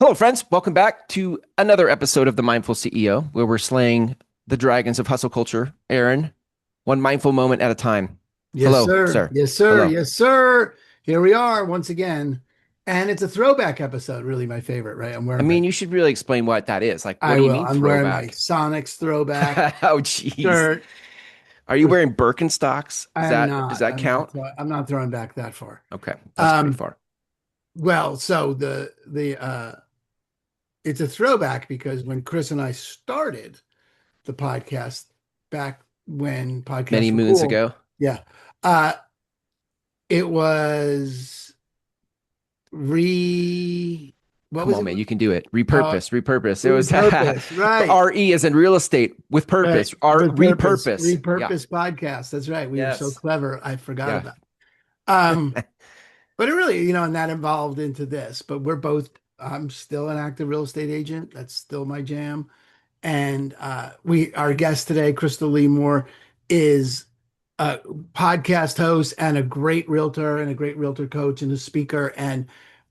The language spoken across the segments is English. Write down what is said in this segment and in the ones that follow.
Hello, friends. Welcome back to another episode of The Mindful CEO, where we're slaying the dragons of hustle culture. Aaron, one mindful moment at a time. Yes, Hello, sir. sir. Yes, sir. Hello. Yes, sir. Here we are once again. And it's a throwback episode, really my favorite, right? I'm I wearing my mean, you should really explain what that is. Like, what I do you will. mean I'm wearing my throwback? Sonics throwback Oh, jeez. shirt. Are you wearing Birkenstocks? I am Does not. that count? I'm not throwing back that far. Okay, that's pretty Um, far. well, so the it's a throwback because when Chris and I started the podcast back when Many podcasts were moons cool, ago. yeah. Uh it was re what Come was on, it? man. You can do it. Uh, Repurpose. It was Repurpose, right, RE as in real estate with right. purpose. R With purpose, repurpose. Yeah. repurpose podcast. That's right. We were so Yes. clever. I forgot Yeah. about it. But it really, and that evolved into this. But we're both. I'm still an active real estate agent. That's still my jam. And our guest today, Krystal Lee Moore, is a podcast host and a great realtor and a great realtor coach and a speaker. And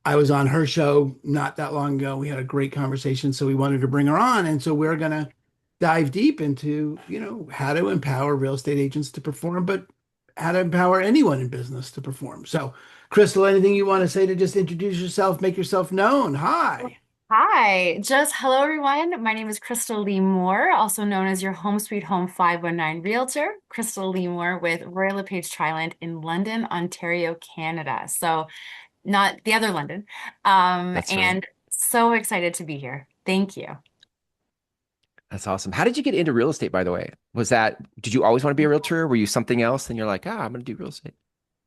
I was on her show not that long ago. We had a great conversation, so we wanted to bring her on. And so we're gonna dive deep into, how to empower real estate agents to perform, but how to empower anyone in business to perform. So, Krystal, anything you want to say to just introduce yourself, make yourself known? Hi. Hi, just hello everyone. My name is Krystal Lee Moore, also known as your Home Sweet Home 519 Realtor, Krystal Lee Moore with Royal LePage Triland in London, Ontario, Canada. So not the other London. That's right. And so excited to be here. Thank you. That's awesome. How did you get into real estate, by the way? Did you always want to be a realtor? Were you something else? And you're like, I'm going to do real estate.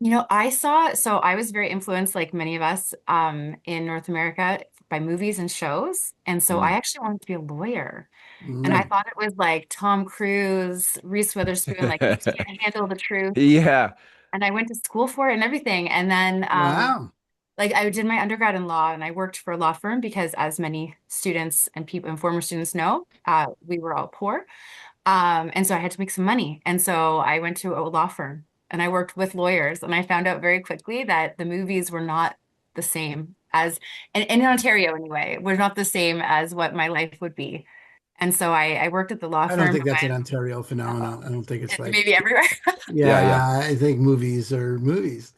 So I was very influenced, like many of us, in North America by movies and shows. And so I Mm. actually wanted to be a lawyer. And I Mm. thought it was like Tom Cruise, Reese Witherspoon, like you can't handle the truth. Yeah. And I went to school for it and everything. And then Wow. like I did my undergrad in law and I worked for a law firm because as many students and people and former students know, we were all poor. And so I had to make some money. And so I went to a law firm and I worked with lawyers and I found out very quickly that the movies were not the same as, and in Ontario anyway, were not the same as what my life would be. And so I worked at the law I don't firm, think that's an Ontario phenomenon. I don't think it's like, maybe everywhere. Yeah. Yeah. yeah, I think movies are movies.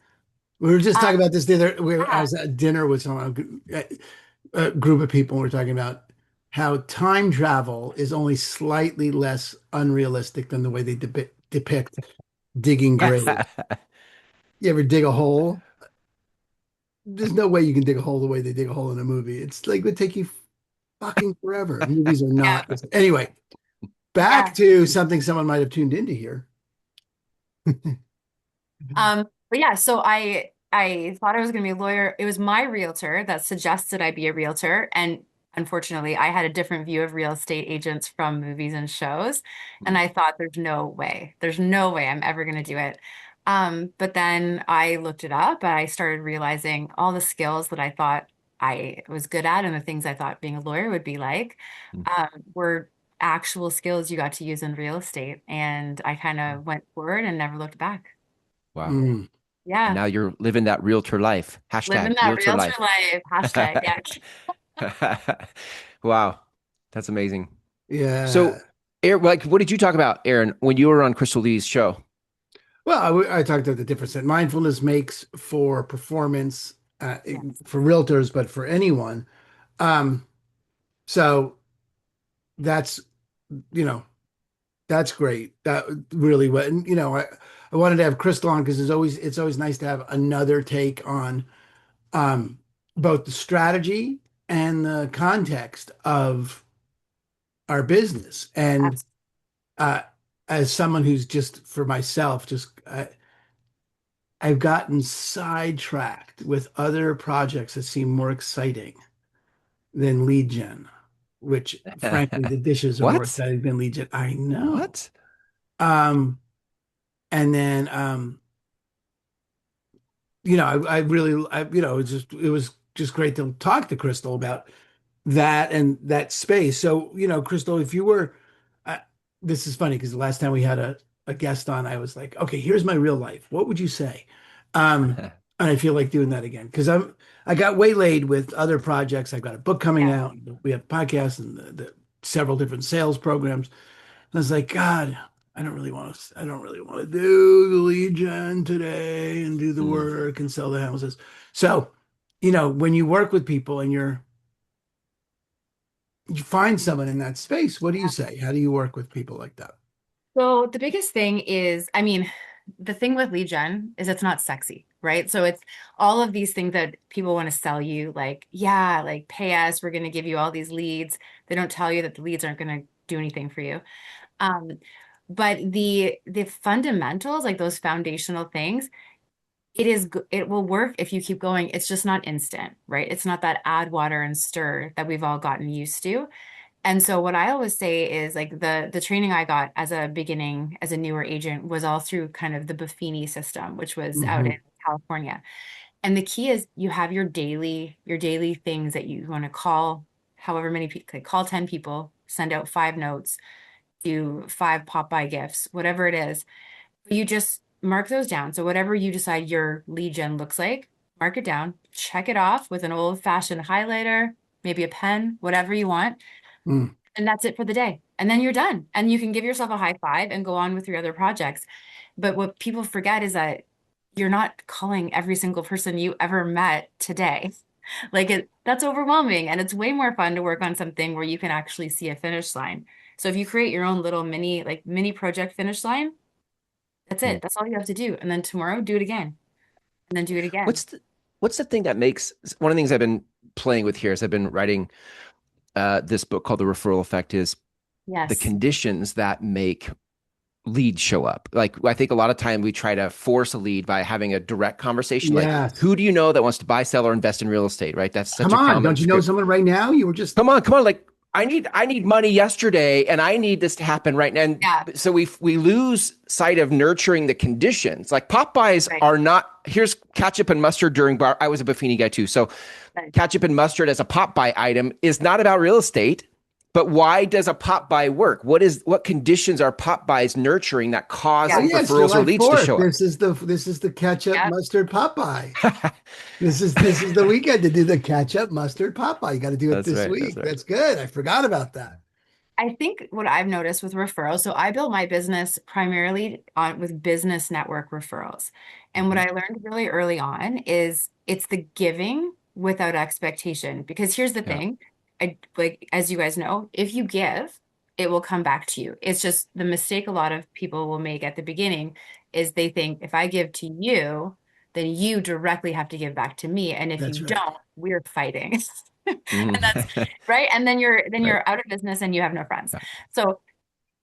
We were just talking Um, about this the other, I yeah, was at dinner with a group of people. And we're talking about how time travel is only slightly less unrealistic than the way they depict digging graves. You ever dig a hole? There's no way you can dig a hole the way they dig a hole in a movie. It's like it would take you fucking forever. Movies are yeah, not. Anyway, back yeah. to something someone might have tuned into here. But yeah, so I thought I was going to be a lawyer. It was my realtor that suggested I be a realtor, and unfortunately, I had a different view of real estate agents from movies and shows, and I thought there's no way I'm ever going to do it. But then I looked it up, and I started realizing all the skills that I thought I was good at, and the things I thought being a lawyer would be like, were actual skills you got to use in real estate, and I kind of went forward and never looked back. Wow. Mm. And Yeah. now you're living that realtor life. Living Hashtag that realtor realtor life. life. Hashtag. Yeah. Wow. That's amazing. Yeah. So, like, what did you talk about, Aaron, when you were on Crystal Lee's show? Well, I talked about the difference that mindfulness makes for performance, Yes. for realtors, but for anyone. Um, so that's, you know, that's great. That really what, and, I wanted to have Crystal on because it's always nice to have another take on um, both the strategy and the context of our business. And Absolutely. uh, as someone who's just for myself, I've gotten sidetracked with other projects that seem more exciting than lead gen, which frankly, the dishes are more What? exciting than lead gen. I know. What? Um, and then, I really, it was just great to talk to Crystal about that and that space. So, Crystal, if you were, uh, this is funny because the last time we had a guest on, I was like, okay, here's my real life. What would you say? Um, And I feel like doing that again because I got waylaid with other projects. I've got a book coming Yeah. out. We have podcasts and the several different sales programs. And I was like, God, I don't really want to do the lead gen today and do the Mm. work and sell the houses. So, when you work with people and you find someone in that space, what do you say? How do you work with people like that? So the biggest thing is, I mean, the thing with lead gen is it's not sexy, right? So it's all of these things that people want to sell you, like, yeah, like pay us, we're going to give you all these leads. They don't tell you that the leads aren't going to do anything for you. Um, but the fundamentals, like those foundational things, it will work if you keep going. It's just not instant, right? It's not that add water and stir that we've all gotten used to. And so what I always say is like the training I got as a beginning, as a newer agent was all through kind of the Buffini system, which was out Hmm. in California. And the key is you have your daily things that you want to call however many people, like call 10 people, send out 5 notes, do 5 pop-by gifts, whatever it is. You just mark those down. So whatever you decide your lead gen looks like, mark it down, check it off with an old-fashioned highlighter, maybe a pen, whatever you want, Mm. and that's it for the day. And then you're done. And you can give yourself a high five and go on with your other projects. But what people forget is that you're not calling every single person you ever met today. Like that's overwhelming. And it's way more fun to work on something where you can actually see a finish line. So if you create your own little mini project finish line, that's Mm. it. That's all you have to do. And then tomorrow do it again. And then do it again. What's the what's the thing that makes one of the things I've been playing with here as I've been writing this book called The Referral Effect is the Yes. conditions that make leads show up. Like I think a lot of time we try to force a lead by having a direct conversation. Like, Yes. who do you know that wants to buy, sell, or invest in real estate? Right? That's such Come a on. common Don't you know script. someone right now? You were just, Come on, come on. Like I need money yesterday, and I need this to happen right now. And Yeah. so we lose sight of nurturing the conditions. Like pop buys Right. are not. Here's ketchup and mustard during bar. I was a Buffini guy too, so Right. ketchup and mustard as a pop buy item is not about real estate. But why does a pop buy work? What conditions are pop buys nurturing that cause oh Yeah. yeah, it's referrals or July leads to 4th. show up? This is the ketchup Yeah. mustard Popeye. This is the weekend to do the ketchup mustard Popeye. You got to do it That's this right. That's week. right. That's good. I forgot about that. I think what I've noticed with referrals, so I built my business primarily on with business network referrals. And what Mhm. I learned really early on is it's the giving without expectation. Because here's the Yeah. thing, like as you guys know, if you give, it will come back to you. It's just the mistake a lot of people will make at the beginning is they think if I give to you, then you directly have to give back to me. And if you That's right. don't, we're fighting. And Mhm. that's right. And then you're Right. out of business and you have no friends. Yeah. So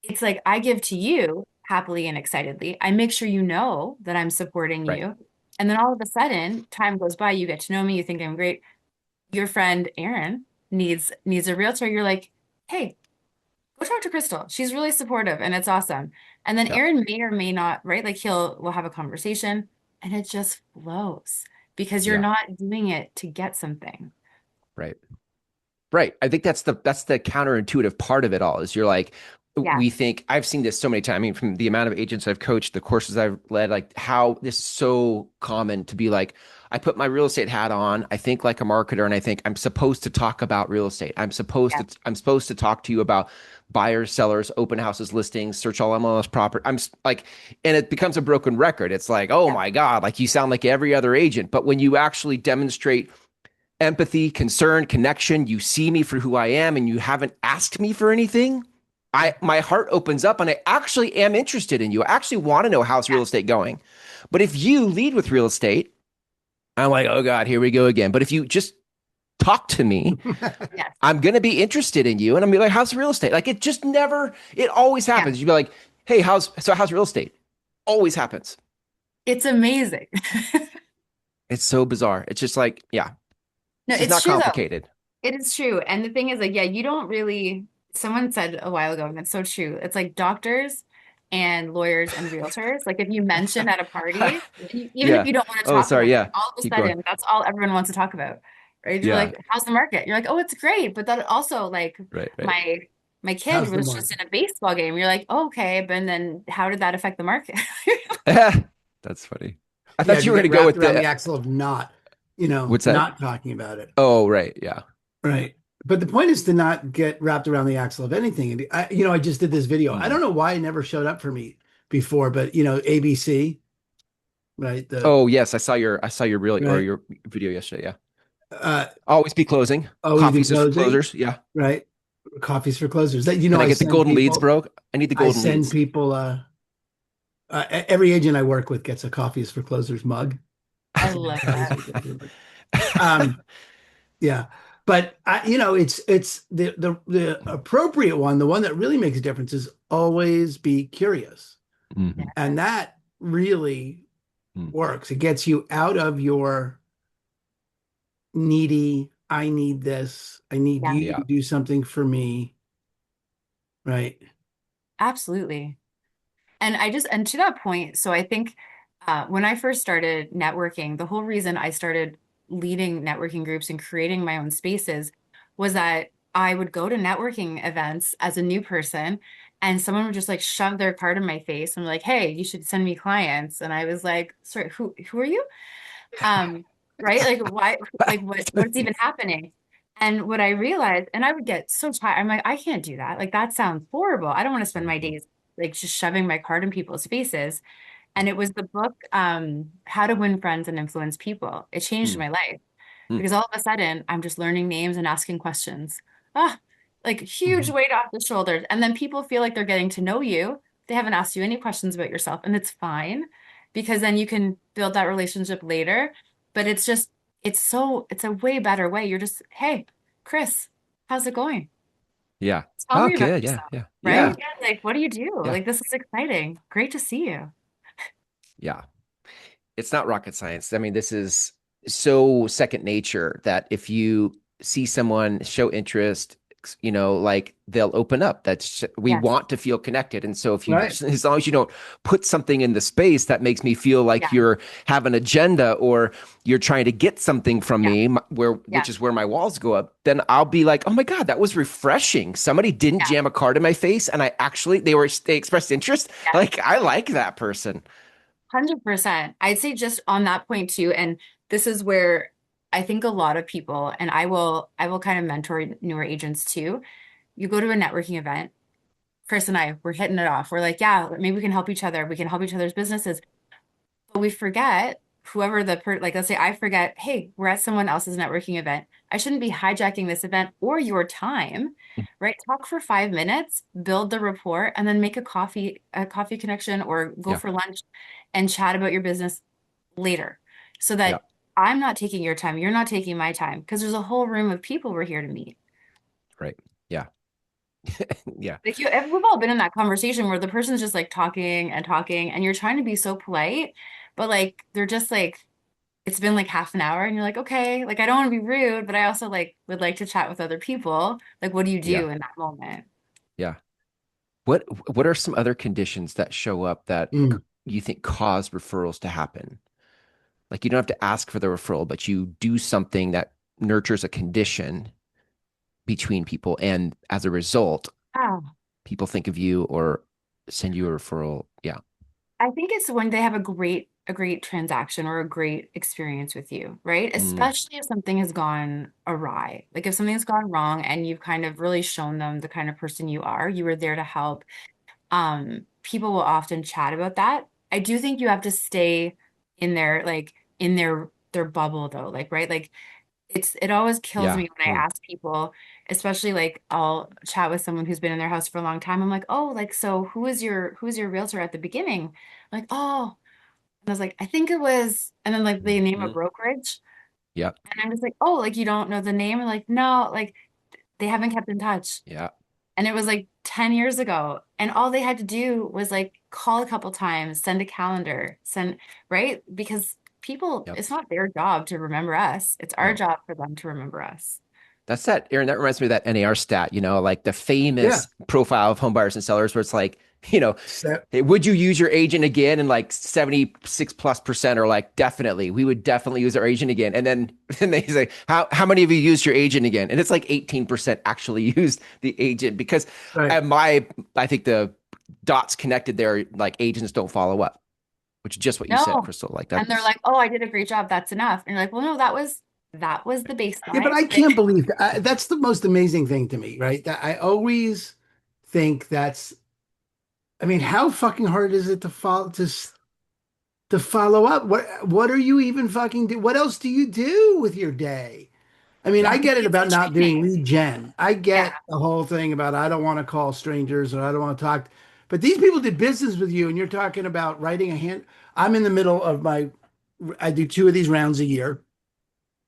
it's like I give to you happily and excitedly. I make sure you know that I'm supporting Right. you. And then all of a sudden, time goes by, you get to know me, you think I'm great. Your friend Erin needs a realtor. You're like, hey, go talk to Krystal. She's really supportive and it's awesome. And then Yeah. Aaron may or may not, right? Like we'll have a conversation and it just flows because you're Yeah. not doing it to get something. Right. Right. I think that's the counterintuitive part of it all is you're like, Yeah. we think I've seen this so many times. I mean, from the amount of agents I've coached, the courses I've led, like how this is so common to be like, I put my real estate hat on, I think like a marketer, and I think I'm supposed to talk about real estate. Yeah. I'm supposed to talk to you about buyers, sellers, open houses, listings, search all MLS property. Like, and it becomes a broken record. It's like, oh Yeah. my God, like you sound like every other agent. But when you actually demonstrate empathy, concern, connection. You see me for who I am and you haven't asked me for anything. My heart opens up and I actually am interested in you. I actually want to know how's Yeah. real estate going. But if you lead with real estate, I'm like, oh God, here we go again. But if you just talk to me, Yes. I'm gonna be interested in you and I'm gonna be like, how's real estate? Like it always Yeah. happens. You'd be like, hey, how's real estate? Always happens. It's amazing. It's so bizarre. It's just like, yeah, No, this is it's not true though. complicated. It is true. And the thing is, like, yeah, you don't really, someone said a while ago, and it's so true. It's like doctors and lawyers and realtors. Like, if you mention at a party, even if Yeah. you don't want to Oh, talk sorry. about it, Yeah. all of a Keep going. sudden, that's all everyone wants to talk about. Right? You're Yeah. like, how's the market? You're like, oh, it's great. But that also, like, Right. Right. my my kid How's the was just market? in a baseball game. You're like, oh, okay, but then how did that affect the market? That's funny. I Yeah, thought to you were get going to go wrapped with around the the, axle of not, what's that? not talking about it. Oh, right. Yeah. Right. But the point is to not get wrapped around the axle of anything. And I just did this video. I Mm. don't know why it never showed up for me before, but ABC, right? Oh, yes. I saw your real or Right. your video yesterday. Yeah. Uh, Always be closing. Always be Coffees is for closing, closers. Yeah. right? Coffees for closers. That Can I I get the send golden leads, people. bro? I need the I golden send leads. people. Every agent I work with gets a Coffees for Closers mug. I love Coffees that. for Closers mug. Um, yeah, but it's the appropriate one, the one that really makes a difference is always be curious, Mhm. and that really Mm. works. It gets you out of your needy. I need this. I need Yeah, you Yeah. to do something for me, right? absolutely. And to that point, so I think when I first started networking, the whole reason I started leading networking groups and creating my own spaces was that I would go to networking events as a new person, and someone would just like shove their card in my face and be like, "Hey, you should send me clients." And I was like, "Sorry, who are you?" Um, right? Like why, like what's even happening? And what I realized, and I would get so tired, I'm like, I can't do that. Like that sounds horrible. I don't want to spend my Mhm. days like just shoving my card in people's faces. And it was the book, How to Win Friends and Influence People. It changed Mm. my life Mm. because all of a sudden I'm just learning names and asking questions. Ah, like huge Mhm. weight off the shoulders. And then people feel like they're getting to know you. They haven't asked you any questions about yourself, and it's fine because then you can build that relationship later. But it's just, it's a way better way. You're just, hey, Chris, how's it going? Yeah. Tell Oh, me about good. Yeah. yourself, Yeah. right? Yeah. Like, what do you do? Yeah. Like, this is exciting. Great to see you. Yeah. It's not rocket science. I mean, this is so second nature that if you see someone show interest, like they'll open up. We Yes. want to feel connected. And so Right. as long as you don't put something in the space that makes me feel like Yeah. you're have an agenda or you're trying to get something from Yeah. me, Yeah. which is where my walls go up, then I'll be like, oh my God, that was refreshing. Somebody didn't Yeah. jam a card in my face and they expressed interest. Yeah. Like I like that person. 100%. I'd say just on that point too, and this is where I think a lot of people, and I will kind of mentor newer agents too. You go to a networking event, Chris and I, we're hitting it off. We're like, yeah, maybe we can help each other. We can help each other's businesses. But we forget whoever like let's say I forget, hey, we're at someone else's networking event. I shouldn't be hijacking this event or your time, right? Talk for 5 minutes, build the rapport, and then make a coffee connection or go Yeah. for lunch and chat about your business later so Yeah. that I'm not taking your time, you're not taking my time because there's a whole room of people we're here to meet. Right. Yeah. Yeah. Like we've all been in that conversation where the person's just like talking and talking, and you're trying to be so polite, but like they're just like it's been like half an hour, and you're like, okay, like I don't want to be rude, but I also like would like to chat with other people. Like, what do you Yeah. do in that moment? Yeah. What what are some other conditions that show up that Mm. you think cause referrals to happen? Like you don't have to ask for the referral, but you do something that nurtures a condition between people, and as a result, Oh, people think of you or send you a referral. Yeah. I think it's when they have a great transaction or a great experience with you, right? Mm. Especially if something has gone awry. Like if something's gone wrong and you've kind of really shown them the kind of person you were there to help. People will often chat about that. I do think you have to stay in their like in their bubble though, like right? Like it always kills Yeah. me when I Mm. ask people, especially like I'll chat with someone who's been in their house for a long time. I'm like, oh, like so who is your realtor at the beginning? Like, oh, and I was like, I think it was, and then like they name a Mhm. brokerage, Yeah. and I'm just like, oh, like you don't know the name? And like, no, like they haven't kept in touch. Yeah. And it was like 10 years ago. And all they had to do was like call a couple times, send a calendar, right? Because people, Yep. it's not their job to remember us. It's our No. job for them to remember us. That's that, Aaron. That reminds me of that NAR stat, like the Yeah. famous profile of home buyers and sellers, where it's like, So, hey, would you use your agent again? And like 76+% are like, definitely, we would definitely use our agent again. And then and they say, how many of you used your agent again? And it's like 18% actually used the agent because right. I think the dots connected there, like agents don't follow up. which is just what you said, No. Krystal. Like And they're that's like, "Oh, I did a great job. That's enough." And you're like, "Well, no, that was the Yeah, but baseline." I can't believe that. That's the most amazing thing to me, right? That I always think that's. I mean, how fucking hard is it to follow to follow up? What are you even fucking do? What else do you do with your day? I mean, yeah. I I think get it it's the about not doing training. lead gen. I Yeah. get the whole thing about I don't want to call strangers or I don't want to talk. But these people did business with you, and you're talking about writing a hand. I'm in the middle of my. I do two of these rounds a year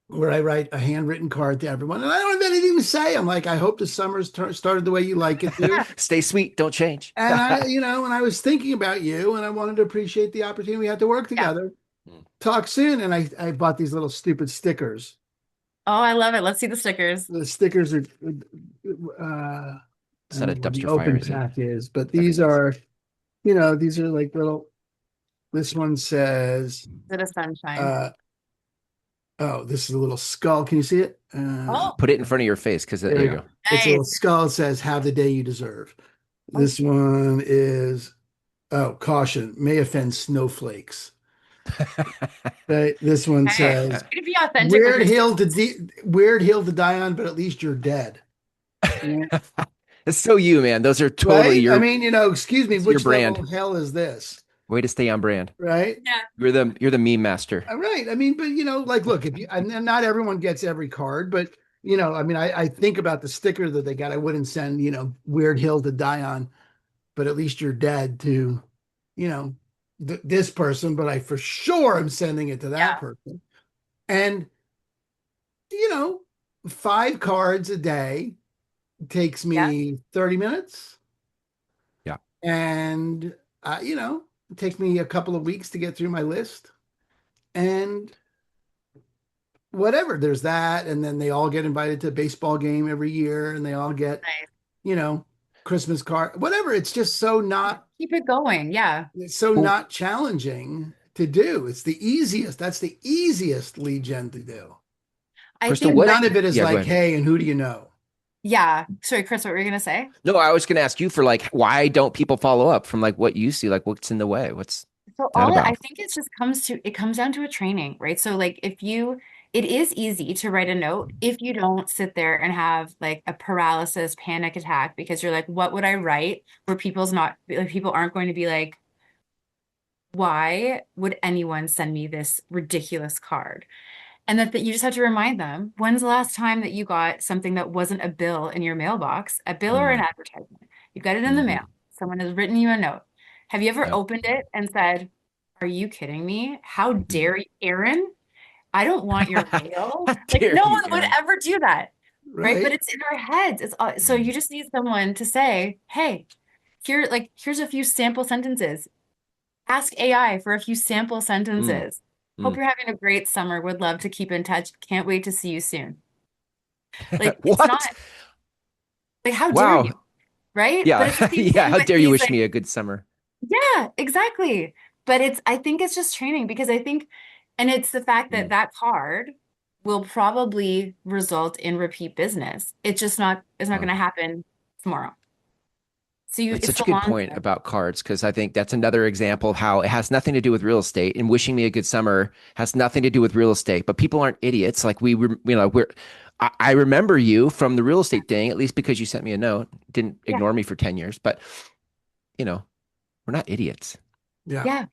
where I write a handwritten card to everyone, and I don't have anything to say. I'm like, I hope the summer's started the way you like it to. Yeah. Stay sweet, don't change. And and I was thinking about you, and I wanted to appreciate the opportunity we had to work Yeah. together. Talk soon, and I bought these little stupid stickers. Oh, I love it. Let's see the stickers. The stickers are, I It's not don't a know what the dumpster fire, open is it? pack is, but Whatever these it is. are, these are like little. This one says, Bit of sunshine. uh, "Oh, this is a little skull. Can you see it? Oh, Put it in front of your face because There there we you go. go. It's a little nice. skull. It says, "Have the day you deserve." Oh, This one is, oh, caution, may offend snowflakes. This one okay. says, Way to be authentic with your stickers. weird hill to die on, but at least you're dead. Yeah. It's so you, man. Those are totally Right? I your mean, excuse me, it's your which level brand. of hell is this? Way to stay on brand. Right? Yeah. You're the meme master. All right. I mean, but like, look, if you, and not everyone gets every card, but I mean, I think about the sticker that they got. I wouldn't send, weird hill to die on, but at least you're dead to, you know, this person, but I for sure am sending it to that Yeah. person. And, you know, 5 cards a day takes Yeah. me 30 minutes. Yeah. And, it takes me a couple of weeks to get through my list. And whatever, there's that. And then they all get invited to a baseball game every year and they all get, Nice. you know, Christmas card, whatever. It's just so not Keep it going. Yeah. It's so Well, not challenging to do. It's the easiest. That's the easiest lead gen to do. I Krystal, think And what? none of it is Yeah, go like, ahead. hey, and who do you know? yeah. Sorry, Chris, what were you gonna say? No, I was going to ask you for like, why don't people follow up from like what you see? Like, what's in the way? What's So that I about? think it comes down to a training, right? So like it is easy to write a note if you don't sit there and have like a paralysis panic attack because you're like, what would I write where people aren't going to be like, why would anyone send me this ridiculous card? And that you just have to remind them, when's the last time that you got something that wasn't a bill in your mailbox, a bill or an Mm, advertisement? You got it in the mail. hmm. Someone has written you a note. Have you ever Yeah. opened it and said, "Are you kidding me? How Mm. dare you, Aaron? I don't want your mail." How Like dare no you, one would Aaron? ever do that, right? But Right? it's in our heads. So Mm, you just need someone to say, "Hey, here's a few sample sentences. Ask AI for a few sample mm, sentences. Hope mm. you're having a great summer. Would love to keep in touch. Can't wait to see you soon." Like it's not What? like how dare you, Wow. right? But Yeah. it's the same Yeah. thing How with dare you these wish like, me a good summer? yeah, exactly. But I think it's just training because I think, and it's the fact that Mm, that card will probably result in repeat business. It's not going wow. to happen tomorrow. So That's it's such a the good long point term. about cards because I think that's another example of how it has nothing to do with real estate. And wishing me a good summer has nothing to do with real estate. But people aren't idiots. Like I remember you from the real estate thing, at least because you sent me a note. Didn't Yeah. ignore me for 10 years, but you know, we're not idiots. Yeah. Yeah.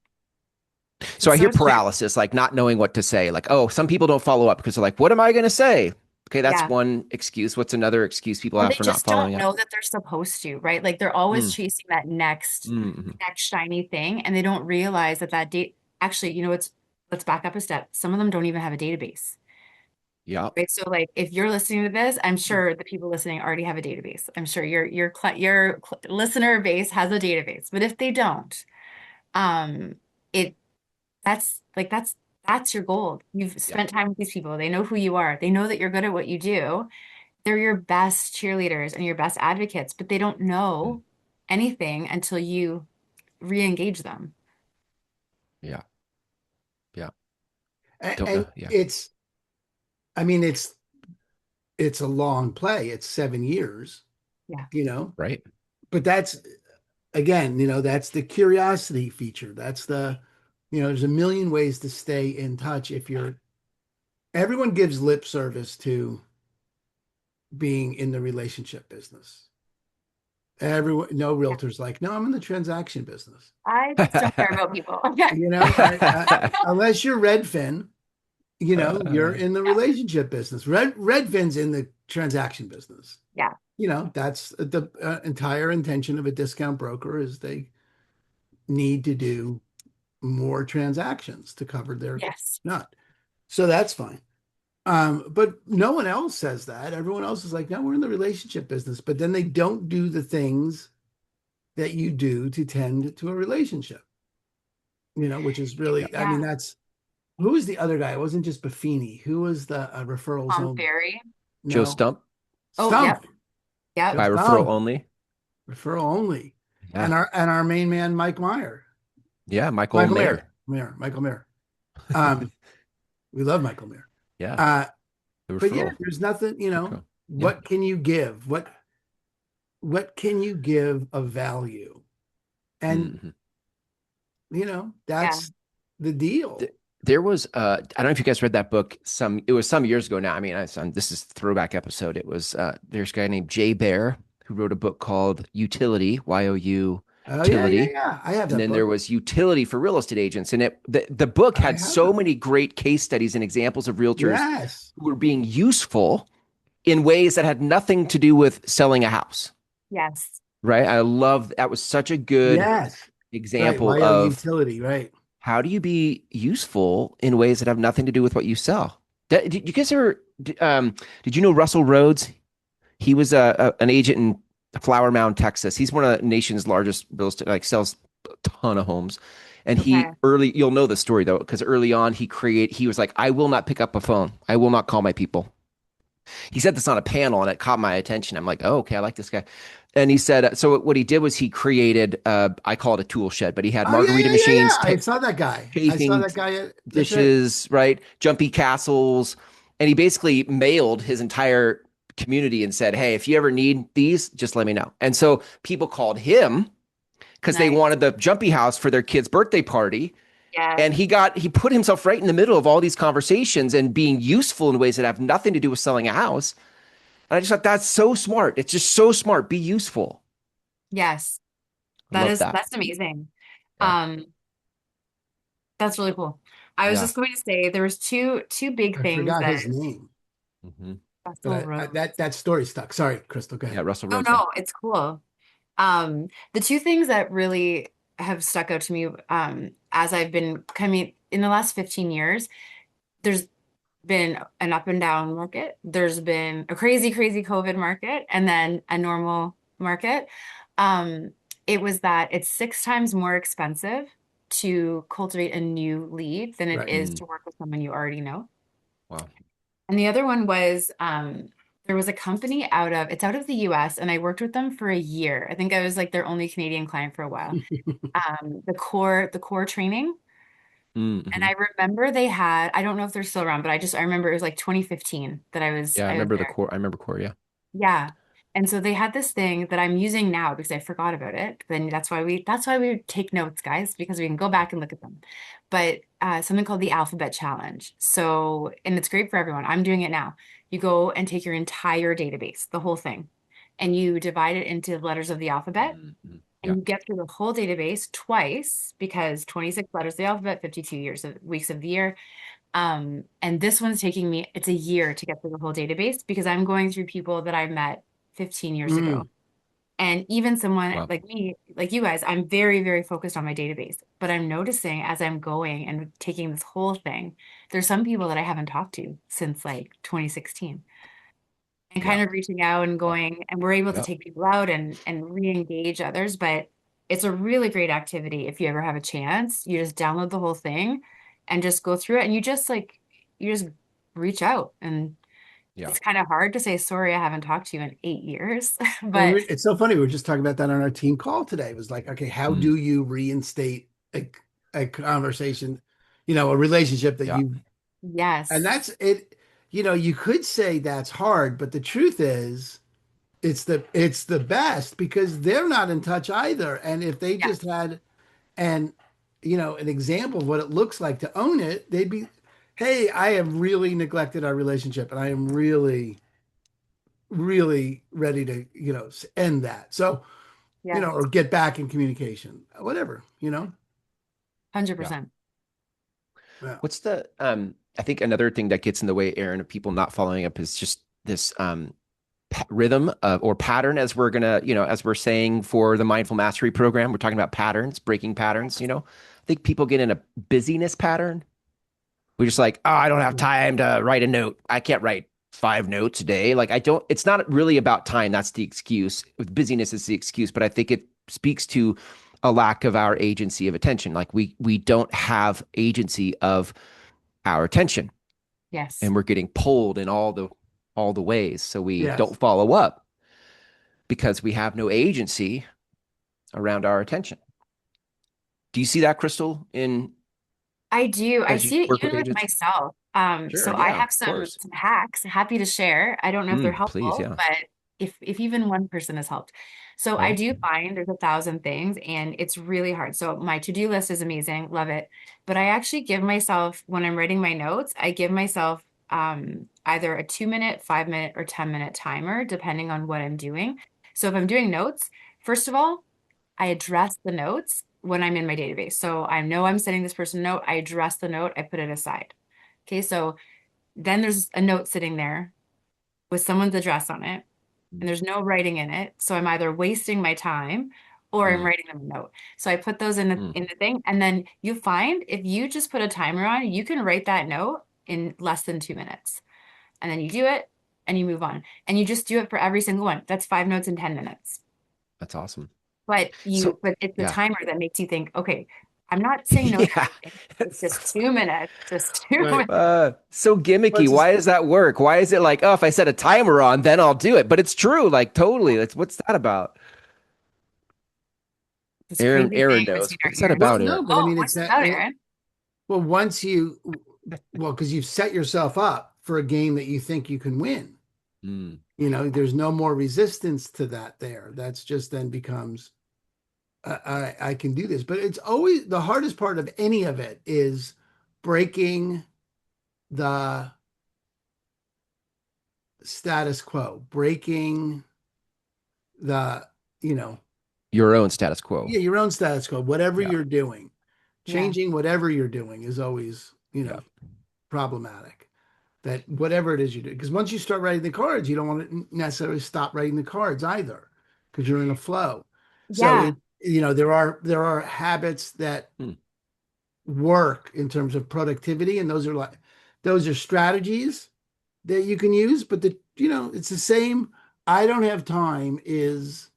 So It's I hear so true. paralysis, like not knowing what to say. Like, oh, some people don't follow up because they're like, what am I going to say? Okay, that's Yeah. one excuse. What's another excuse people Or have they for not just don't following up? know that they're supposed to, right? Like they're always Mm, chasing that mm, next shiny thing, and they don't realize that date actually, let's back up a step. Some of them don't even have a database, yeah. right? So like if you're listening to this, I'm sure the people listening already have a database. I'm sure your listener base has a database. But if they don't, um, it that's your gold. You've Yeah. spent time with these people. They know who you are. They know that you're good at what you do. They're your best cheerleaders and your best advocates, but they don't Mm, know anything until you re-engage them. yeah. Yeah. Don't And know. Yeah. I mean, it's a long play. It's 7 years, Yeah. you know, Right. but that's again, that's the curiosity feature. That's the There's a million ways to stay in touch if you're everyone gives lip service to being in the relationship business. Everyone, no Yeah. realtor's like, no, I'm in the transaction business. I just don't care about people. Yeah. Unless you're Redfin, you're in the Yeah. relationship business. Redfin's in the transaction business. Yeah. That's the entire intention of a discount broker is they need to do more transactions to cover their Yes. nut. So that's fine. But no one else says that. Everyone else is like, no, we're in the relationship business, but then they don't do the things that you do to tend to a relationship, which is really, I mean, Yeah. that's who was the other guy? It wasn't just Buffini. Who was the referrals Tom only? Ferry. Joe No, Stump Oh, yep. Stump, Yep. Joe by referral Stump, only. referral only. Yeah. And our main man, Mike Meyer, Yeah. Michael Michael Mayer, Mayer. Michael Mayer. Um, we love Michael Mayer. Yeah. Uh, The but yeah, referral. there's nothing, Okay. Yeah. what can you give? What can you give of value? And Mhm. Yeah. that's the deal. There was I don't know if you guys read that book. It was some years ago now. I mean, this is a throwback episode. It was there's a guy named Jay Bear who wrote a book called Utility, YOU Oh yeah, yeah, Utility. yeah. I have And that then book. there was Utility for Real Estate Agents. And the book I had have so that many book. great case studies and examples of realtors Yes. who were being useful in ways that had nothing to do with selling a house. Yes. Right. I love that was such a good Yes. Right. example YO of utility, right. how do you be useful in ways that have nothing to do with what you sell? Did you guys ever, did you know Russell Rhodes? He was an agent in Flower Mound, Texas. He's one of the nation's largest real estate, like sells a ton of homes. And Okay. you'll know the story though, because early on he was like, I will not pick up a phone. I will not call my people. He said this on a panel and it caught my attention. I'm like, oh, okay, I like this guy. And he said, so what he did was he created, I call it a tool shed, but he had Oh yeah, margarita yeah, yeah, yeah. machines, I saw that guy. I saw chafing that guy. That's right. dishes, right? Jumpy castles. And he basically mailed his entire community and said, hey, if you ever need these, just let me know. And so people called him because they Nice. wanted the jumpy house for their kid's birthday party. Yes. And he put himself right in the middle of all these conversations and being useful in ways that have nothing to do with selling a house. And I just thought that's so smart. It's just so smart. Be useful. Yes. I love that. That's amazing. Yeah. Um, that's really cool. I was Yeah. just going to say there was two big I things forgot that his name, Hmm. Russell but wrote. that story stuck. Sorry, Crystal. Go Yeah. ahead. Russell Oh Rhodes. Yeah. no, it's cool. The two things that really have stuck out to me as I've been coming in the last 15 years, there's been an up and down market. There's been a crazy, crazy COVID market and then a normal market. Um, it was that it's 6 times more expensive to cultivate a new lead than it Right. is Mm, to work with someone you already know. wow. And the other one was there was a company it's out of the US and I worked with them for a year. I think I was like their only Canadian client for a while. The core training. And Mm-hmm. I remember they had, I don't know if they're still around, but I remember it was like 2015 that Yeah. I was there. I remember core. Yeah. Yeah. And so they had this thing that I'm using now because I forgot about it. Then that's why we take notes, guys, because we can go back and look at them. But something called the Alphabet Challenge. So, and it's great for everyone. I'm doing it now. You go and take your entire database, the whole thing, and you divide it into letters of the alphabet, Mm-hmm. and Yeah. you get through the whole database twice because 26 letters of the alphabet, 52 weeks of the year. And this one's taking me, it's a year to get through the whole database because I'm going through people that I met 15 years ago. Mm. And even someone Wow. like me, like you guys, I'm very, very focused on my database. But I'm noticing as I'm going and taking this whole thing, there's some people that I haven't talked to since like 2016 and Yeah. kind of reaching out and Wow. going, and we're able to Yeah. take people out and re-engage others. But it's a really great activity if you ever have a chance. You just download the whole thing and just go through it, and you just reach out. And Yeah. it's kind of hard to say, sorry, I haven't talked to you in 8 years. Well, But it's so funny. We were just talking about that on our team call today. It was like, okay, how Mm, do you reinstate a conversation, a relationship that yeah. and yes, that's it. You could say that's hard, but the truth is it's the best because they're not in touch either. And if they yeah, just had, and an example of what it looks like to own it, they'd be, hey, I have really neglected our relationship and I am really, really ready to, end that. So, Yeah, or get back in communication, whatever. Yeah. 100%. Yeah. What's the I think another thing that gets in the way, Aaron, of people not following up is just this rhythm or pattern, as we're gonna, as we're saying for the mindful mastery program, we're talking about patterns, breaking patterns, I think people get in a busyness pattern. We're just like, oh, I don't have time to write a note. I can't write 5 notes a day. Like I don't, it's not really about time. That's the excuse. Busyness is the excuse, but I think it speaks to a lack of our agency of attention. Like we don't have agency of our attention, Yes. and we're getting pulled in all the ways. So we Yes. don't follow up because we have no agency around our attention. Do you see that, Krystal, in I do. I as you see it work with even with agents? myself. Sure. So I Yeah, have of course. some hacks, happy to share. I don't know if they're Please. helpful, Yeah. but if even one person has helped. So I Right. do find there's 1,000 things and it's really hard. So my to-do list is amazing, love it. But I actually give myself, when I'm writing my notes, I give myself either a 2 minute, 5 minute, or 10 minute timer, depending on what I'm doing. So if I'm doing notes, first of all, I address the notes when I'm in my database. So I know I'm sending this person a note. I address the note, I put it aside. Okay, so then there's a note sitting there with someone's address on it, and there's no writing in it. So I'm either wasting my time or I'm Mm, writing them a note. So I put those in mm. the thing, and then you find if you just put a timer on, you can write that note in less than 2 minutes. And then you do it and you move on. And you just do it for every single one. That's 5 notes in 10 minutes. That's awesome. But So, it's the yeah. timer that makes you think, okay, I'm not saying no to Yeah. everything. It's just 2 minutes, just two Right. minutes. So gimmicky. What's this? Why does that work? Why is it like, oh, if I set a timer on, then I'll do it? But it's true. Like totally. That's what's that about? This crazy Aaron thing knows. between our What's that ears. Well, about, no, Aaron? but I Oh, mean, what's about Aaron? well, because you've set yourself up for a game that you think you can win. Mm. There's no more resistance to that there. That's just then becomes, I can do this. But it's always the hardest part of any of it is breaking the status quo, breaking the, you know, Your own status quo. yeah, your own status quo, whatever Yeah. you're doing, Yeah, changing whatever you're doing is always, Yeah. problematic. That whatever it is you do, because once you start writing the cards, you don't want to necessarily stop writing the cards either, because you're in a flow. So yeah, there are habits that Mm. work in terms of productivity, and those are strategies that you can use. But it's the same. I don't have time is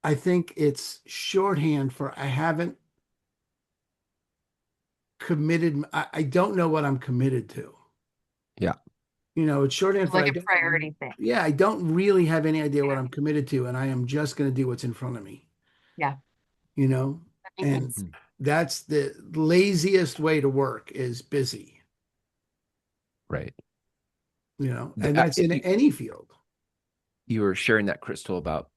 I think it's shorthand for I haven't committed. I don't know what I'm committed to. Yeah. It's shorthand for like I a don't. priority thing. Yeah, I don't really have any idea what Yeah, I'm committed to, and I am just going to do what's in front of me. yeah, You know, that makes and sense. Mm. that's the laziest way to work is busy. Right. And that's in any field. You were sharing that, Krystal, about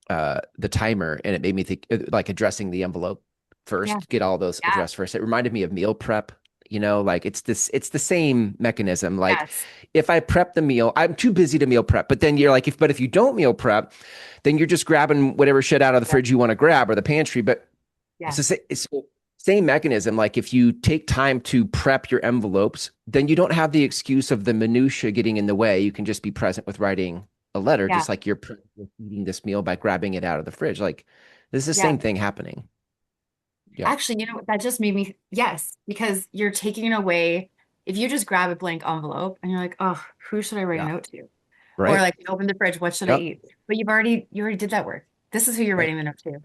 the timer, and it made me think like addressing the envelope Yeah, first, get all those yeah, addressed first. It reminded me of meal prep. Like it's the same mechanism. Like yes, if I prep the meal, I'm too busy to meal prep. But then you're like, if you don't meal prep, then you're just grabbing whatever shit out of the yeah, fridge you want to grab or the pantry. But it's yeah, the same mechanism. Like if you take time to prep your envelopes, then you don't have the excuse of the minutia getting in the way. You can just be present with writing a letter, yeah, just like you're eating this meal by grabbing it out of the fridge. Like this is the yeah. same thing happening. Yeah. Actually, that just made me, yes, because you're taking away, if you just grab a blank envelope and you're like, oh, who should I write a Yeah. note to? Or Right. like you open the fridge, what should I Yep. eat? But you already did that work. This is who you're Right. writing the note to.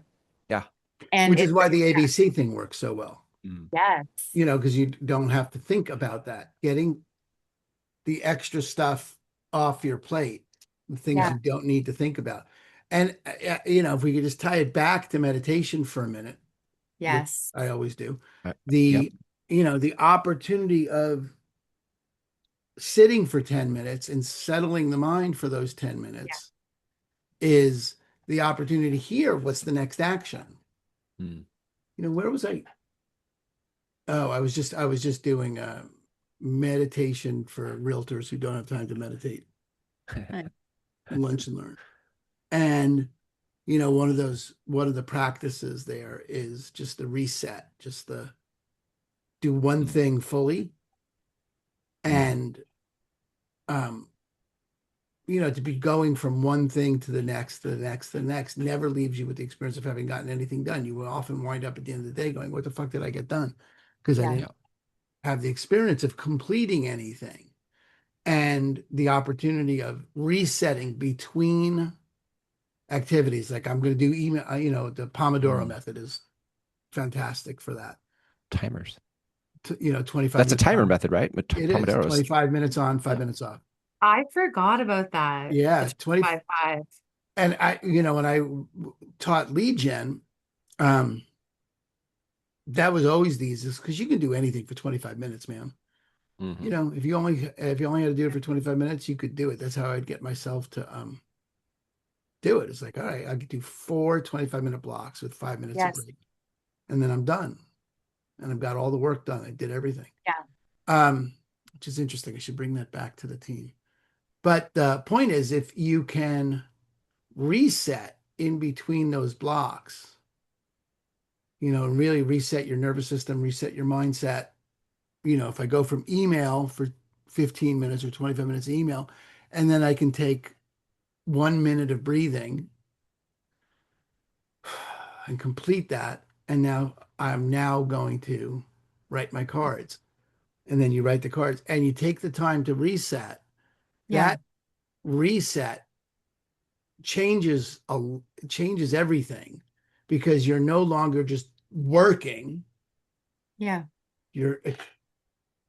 Yeah. And Which is it's, why the ABC thing works so well. Mm. yes, Because you don't have to think about that. Getting the extra stuff off your plate, the things yeah, you don't need to think about. And, if we could just tie it back to meditation for a minute, which yes, I always do, Yep. the opportunity of sitting for 10 minutes and settling the mind for those 10 yeah, minutes is the opportunity to hear what's the next action. Mm. Where was I? Oh, I was just doing meditation for realtors who don't have time to meditate, Nice. lunch and learn. And one of the practices there is just the reset, just the do one thing fully Mhm. and um to be going from one thing to the next, to the next, to the next never leaves you with the experience of having gotten anything done. You will often wind up at the end of the day going, what the fuck did I get done? Because I Yeah. Yeah. didn't have the experience of completing anything and the opportunity of resetting between activities. Like I'm going to do email, the Pomodoro Mm. method is fantastic for that. Timers. 25 That's a minutes timer on. method, right? It is Pomodoros. 25 minutes on, Yeah. 5 minutes off. I forgot about that. The Yeah, 20. 25-5. And when I taught lead gen, um, that was always the easiest because you can do anything for 25 minutes, man. Hmm. If you only had to do it for 25 minutes, you could do it. That's how I'd get myself to do it. It's like, all right, I could do 4 25-minute blocks with 5 minutes of Yes. break, and then I'm done. And I've got all the work done. I did everything. Yeah. Um, which is interesting. I should bring that back to the team. But the point is, if you can reset in between those blocks, and really reset your nervous system, reset your mindset. If I go from email for 15 minutes or 25 minutes of email, and then I can take 1 minute of breathing and complete that. And now I'm now going to write my cards. And then you write the cards and you take the time to reset. Yeah. That reset changes changes everything because you're no longer just working, Yeah. you're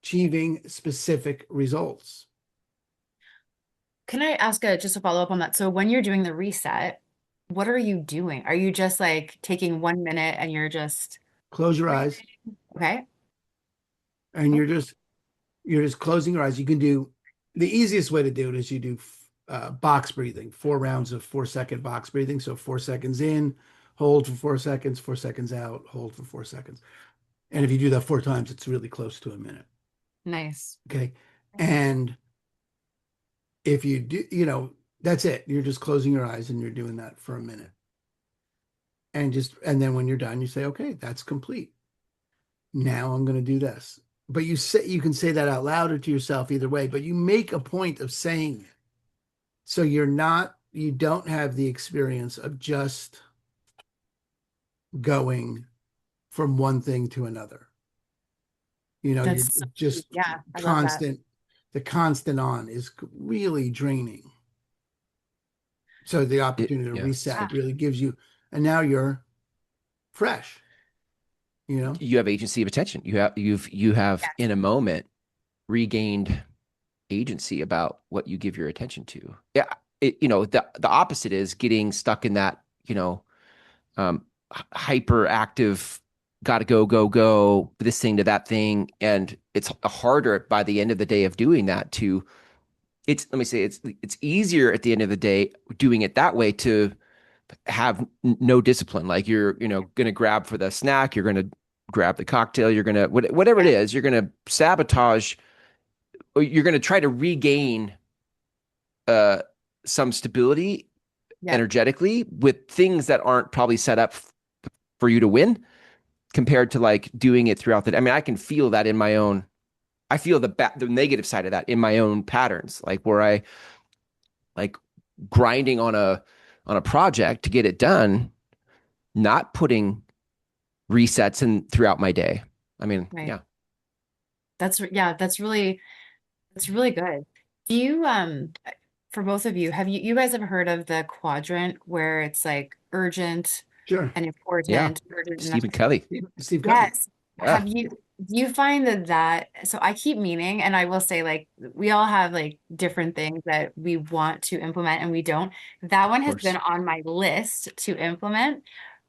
achieving specific results. Can I ask just a follow up on that? So when you're doing the reset, what are you doing? Are you just like taking 1 minute and you're just Close your eyes breathing? Okay. and Oh, you're just closing your eyes. You can do the easiest way to do it is you do box breathing, 4 rounds of 4-second box breathing. So 4 seconds in, hold for 4 seconds, 4 seconds out, hold for 4 seconds. And if you do that 4 times, it's really close to a minute. nice. Okay. And if you do, that's it. You're just closing your eyes and you're doing that for a minute. And then when you're done, you say, okay, that's complete. Now I'm going to do this. But you can say that out loud or to yourself either way, but you make a point of saying it. So you don't have the experience of just going from one thing to another. You're That's so just yeah, I love that. constant. The constant on is really draining. So the opportunity to Yeah. Yeah. reset really gives you, and now you're fresh, you know? You have agency of attention. You have Yes. in a moment regained agency about what you give your attention to. Yeah. The opposite is getting stuck in that, hyperactive, gotta go, go, go, this thing to that thing. And it's harder by the end of the day of doing that to let me say it's easier at the end of the day doing it that way to have no discipline. Like you're, gonna grab for the snack, you're gonna grab the cocktail, you're gonna whatever it Yeah. is, you're gonna sabotage, or you're gonna try to regain uh some stability Yeah. energetically with things that aren't probably set up for you to win compared to like doing it throughout the day. I mean, I can feel that in my own. I feel the negative side of that in my own patterns, like where I like grinding on a project to get it done, not putting resets in throughout my day. I mean, Right. yeah, Yeah, that's really good. Do you for both of you, have you guys ever heard of the quadrant where it's like urgent Sure. and yeah. important, urgent and Stephen Kelly. Steve Covey. yes. Yeah, Do you find so I keep meaning, and I will say like we all have like different things that we want to implement and we don't. That of one has been course. on my list to implement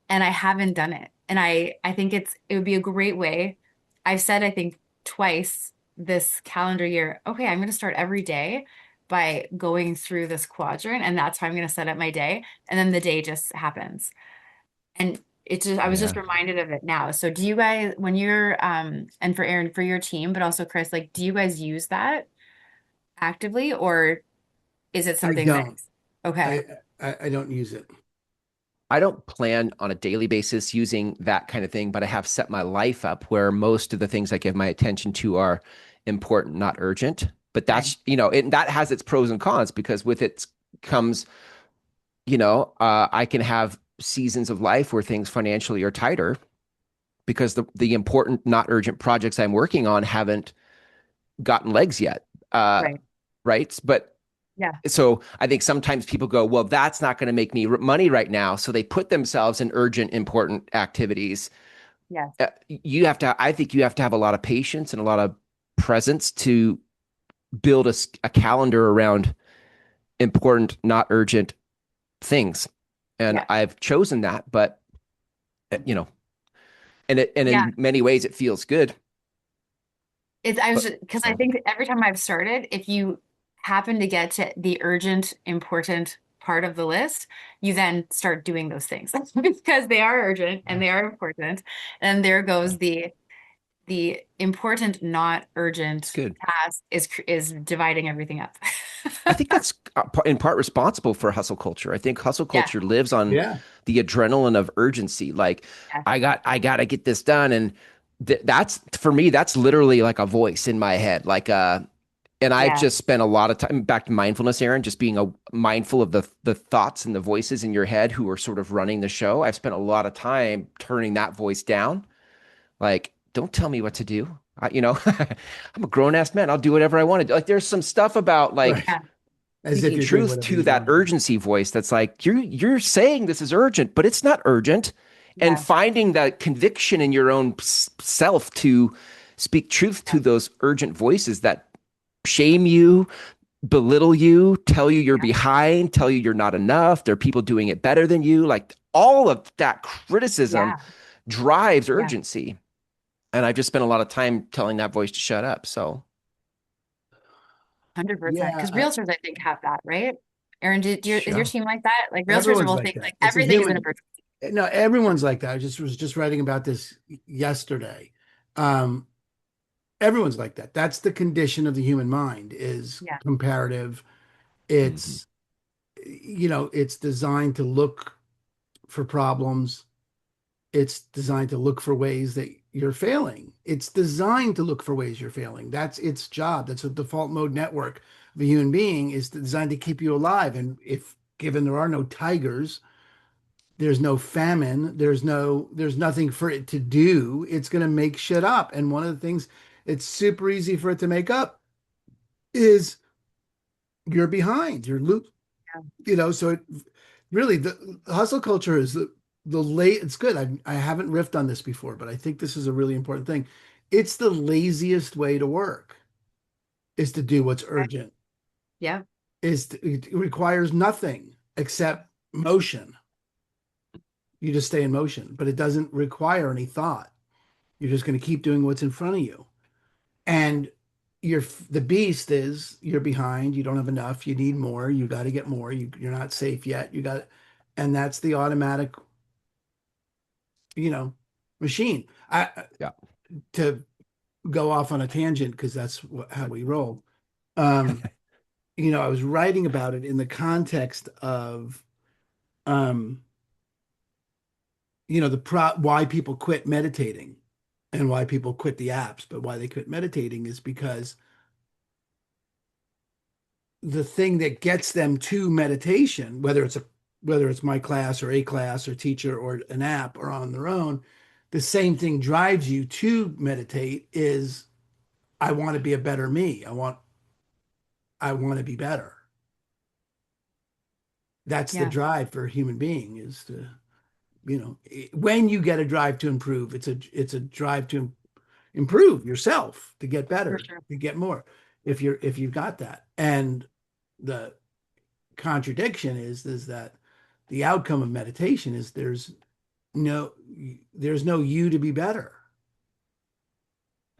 and I haven't done it. And I think it would be a great way. I've said I think twice this calendar year, okay, I'm going to start every day by going through this quadrant and that's how I'm going to set up my day. And then the day just happens. And it's just I was just Yeah. reminded of it now. So do you guys when you're and for Aaron for your team, but also Chris, like do you guys use that actively or is it I something that don't. okay, I don't use it. I don't plan on a daily basis using that kind of thing, but I have set my life up where most of the things I give my attention to are important, not urgent. But okay, that has its pros and cons because with it comes, I can have seasons of life where things financially are tighter because the important, not urgent projects I'm working on haven't gotten legs yet. Uh, right. right. But Yeah. so I think sometimes people go, well, that's not going to make me money right now. So they put themselves in urgent, important activities. Yes. I think you have to have a lot of patience and a lot of presence to build a calendar around important, not urgent things. And Yeah. I've chosen that, but you know, and Yeah. in many ways it feels good. It's I was But just because I so think every time I've started, if you happen to get to the urgent, important part of the list, you then start doing those things because they are urgent and yeah, they are important. And there yeah, goes the important, not it's urgent good. task is dividing everything up. I think that's in part responsible for hustle culture. I think hustle Yeah. culture lives on Yeah. the adrenaline of urgency. Like, Yeah. I got to get this done, and that's for me. That's literally like a voice in my head. And I've Yeah. just spent a lot of time back to mindfulness, Aaron, just being mindful of the thoughts and the voices in your head who are sort of running the show. I've spent a lot of time turning that voice down. Like, don't tell me what to do. I'm a grown ass man. I'll do whatever I want to do. Like, there's some stuff about like Right. Yeah. As if speaking you're doing truth whatever to you that want to do. urgency voice that's like you're saying this is urgent but it's not urgent, and Yeah. finding that conviction in your own self to speak truth Yeah. to those urgent voices that shame you, belittle you, tell you you're Yeah. behind, tell you you're not enough, there are people doing it better than you, like all of that criticism Yeah. drives Yeah. urgency, and I've just spent a lot of time telling that voice to shut up. So 100%. Yeah. Because realtors, I think, have that, right? Aaron, is your sure. team like that? Like realtors Everyone's will like think that. like It's a everything is an human. emergency. No, everyone's like that. I just was just writing about this yesterday. Um, everyone's like that. That's the condition of the human mind is Yeah. comparative. Mhm. It's, it's designed to look for problems. It's designed to look for ways that you're failing. It's designed to look for ways you're failing. That's its job. That's a default mode network of a human being is designed to keep you alive. And if given there are no tigers, there's no famine, there's nothing for it to do, it's going to make shit up. And one of the things it's super easy for it to make up is you're behind, you're loop, Yeah. so it really the hustle culture is the late it's good. I haven't riffed on this before, but I think this is a really important thing. It's the laziest way to work is to do what's Okay. urgent. Yeah. It requires nothing except motion. You just stay in motion, but it doesn't require any thought. You're just going to keep doing what's in front of you. And the beast is you're behind, you don't have enough, you need more, you got to get more, you're not safe yet. And that's the automatic, you know, machine. I Yeah. to go off on a tangent because that's how we roll. Um, I was writing about it in the context of um, why people quit meditating and why people quit the apps, but why they quit meditating is because the thing that gets them to meditation, whether it's my class or a class or teacher or an app or on their own, the same thing drives you to meditate is I want to be a better me. I want to be better. That's the Yeah. drive for a human being is to, when you get a drive to improve, it's a drive to improve yourself, to get For better, sure. to get more. If you've got that. And the contradiction is that the outcome of meditation is no there's no you to be better.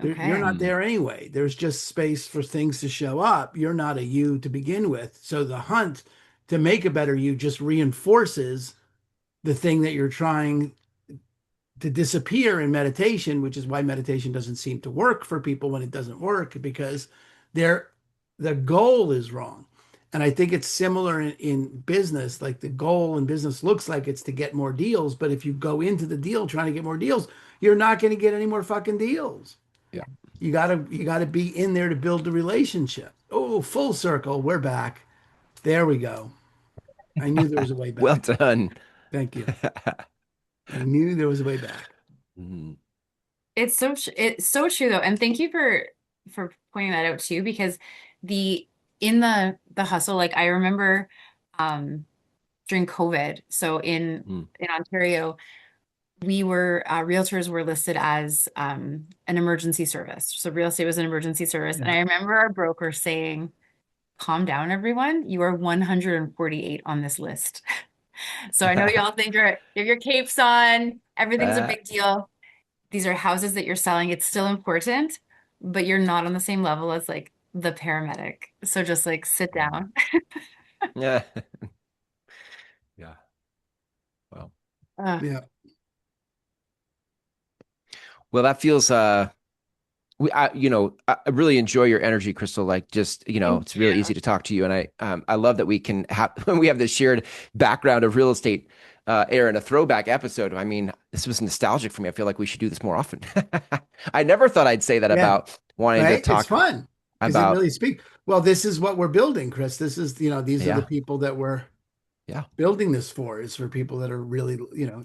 You're Okay. not Mm. there anyway. There's just space for things to show up. You're not a you to begin with. So the hunt to make a better you just reinforces the thing that you're trying to disappear in meditation, which is why meditation doesn't seem to work for people when it doesn't work, because the goal is wrong. And I think it's similar in business. Like the goal in business looks like it's to get more deals, but if you go into the deal trying to get more deals, you're not going to get any more fucking deals. Yeah. You gotta be in there to build the relationship. Oh, full circle. We're back. There we go. I knew there was a way Well back. done. Thank you. I knew there was a way back. Mhm. It's so true though, and thank you for pointing that out too, because the in the hustle, like I remember during COVID, so Mm. in Ontario, we were realtors were listed as an emergency service. So real estate was an emergency service, and Yeah. I remember our broker saying, "Calm down, everyone. You are 148 on this list." So I know y'all think you have your capes on, everything's a Uh, big deal. These are houses that you're selling. It's still important, but you're not on the same level as like the paramedic. So just like sit mm. down. Yeah. Yeah. Well, Uh, Yeah. well, that feels I really enjoy your energy, Krystal. Like just, thank it's really you. easy to talk to you. And I love that we can have, we have this shared background of real estate, Aaron, a throwback episode. I mean, this was nostalgic for me. I feel like we should do this more often. I never thought I'd say that Yeah. about wanting to Right. It's talk fun because it about, really speaks. Well, this is what we're building, Chris. This is, these are the yeah, people that we're yeah, building this for, is for people that are really,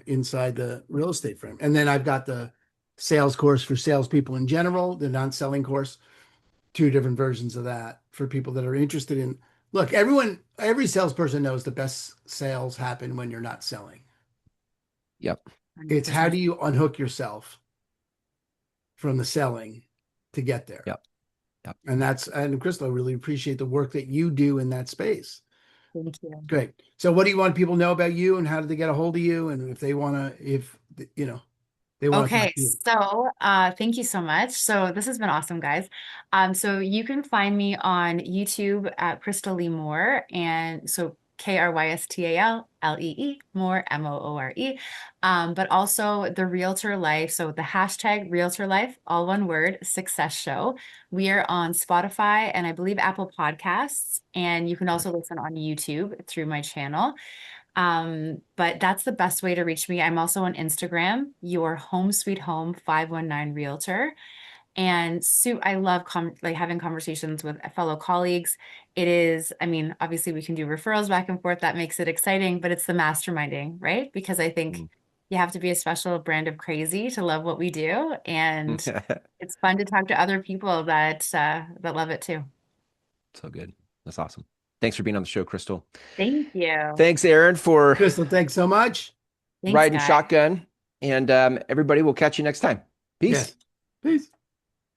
inside the real estate frame. And then I've got the sales course for salespeople in general, the non-selling course, two different versions of that for people that are interested in. Look, every salesperson knows the best sales happen when you're not selling. yep, It's how 100%. do you unhook yourself from the selling to get there? yep, yep. And Crystal, I really appreciate the work that you do in that space. Thank you. Great. So what do you want people to know about you, and how do they get a hold of you? And if they want to, they want to talk Okay, to you. so thank you so much. So this has been awesome, guys. So you can find me on YouTube at Krystal Lee Moore, and so KrystalLee Moore Moore. But also the Realtor Life. So the hashtag Realtor Life, all one word, success show. We are on Spotify and I believe Apple Podcasts, and you can also listen on YouTube through my channel. But that's the best way to reach me. I'm also on Instagram, your home sweet home 519 realtor. And Sue, I love like having conversations with fellow colleagues. It is, I mean, obviously we can do referrals back and forth. That makes it exciting, but it's the masterminding, right? Because I think Mm. you have to be a special brand of crazy to love what we do. And it's fun to talk to other people that love it too. So good. That's awesome. Thanks for being on the show, Krystal. Thank you. Thanks, Aaron, for Crystal, thanks so much. Thanks, riding guys. shotgun. And everybody, will catch you next time. Peace. Yes. Peace.